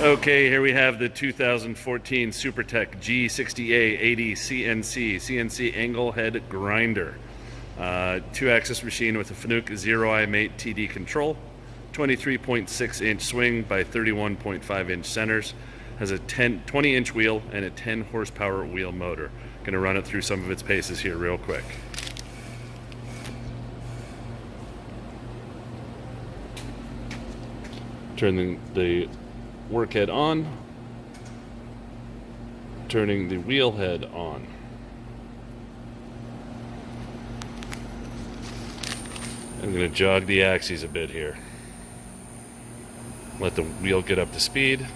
Okay, here we have the 2014 Supertec G60A-80 CNC angle head grinder. Two-axis machine with a Fanuc 0i mate TD control, 23.6-inch swing by 31.5-inch centers, has a 20-inch wheel and a 10-horsepower wheel motor. Going to run it through some of its paces here real quick. Turning the work head on, turning the wheel head on. I'm going to jog the axes a bit here. Let the wheel get up to speed.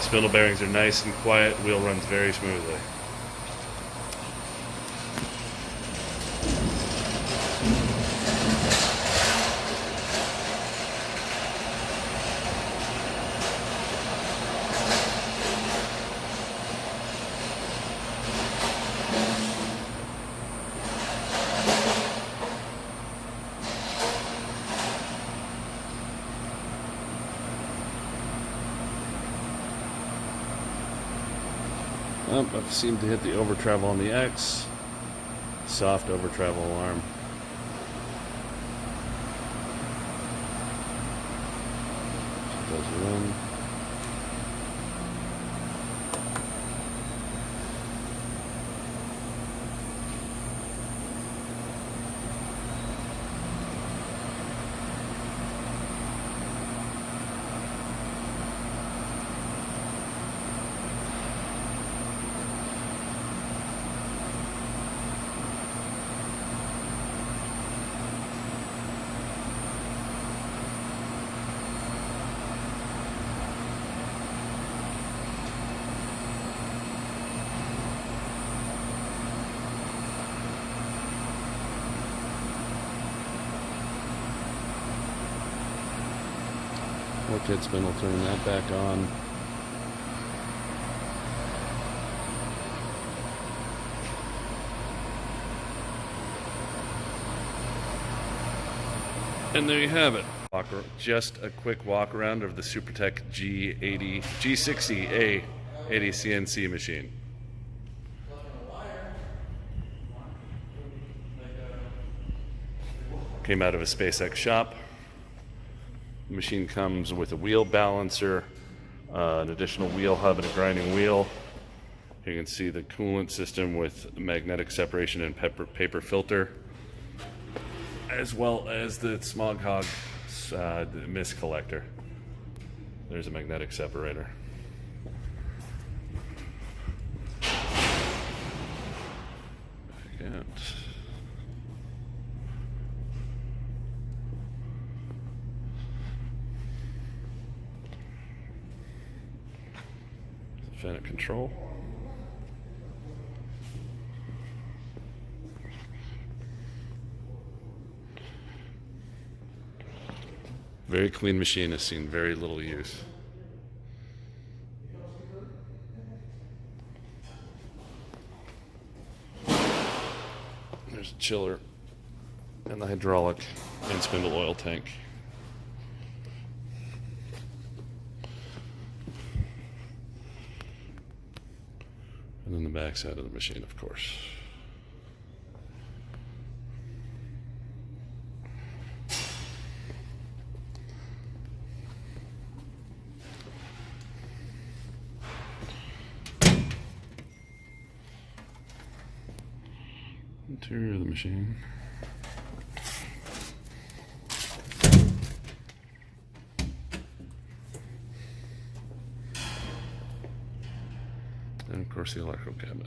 Spindle bearings are nice and quiet. Wheel runs very smoothly. I've seemed to hit the over travel on the X. Soft over travel alarm. So it does run. Workhead spindle, turning that back on. And there you have it. Just a quick walk around of the Supertec G60A-80 CNC machine. Came out of a SpaceX shop. The machine comes with a wheel balancer, an additional wheel hub and a grinding wheel. You can see the coolant system with magnetic separation and paper filter, as well as the smog hog mist collector. There's a magnetic separator. Fan control. Very clean machine, has seen very little use. There's a chiller and the hydraulic and spindle oil tank. And then the back side of the machine, of course. Interior of the machine. And of course the electrical cabinet.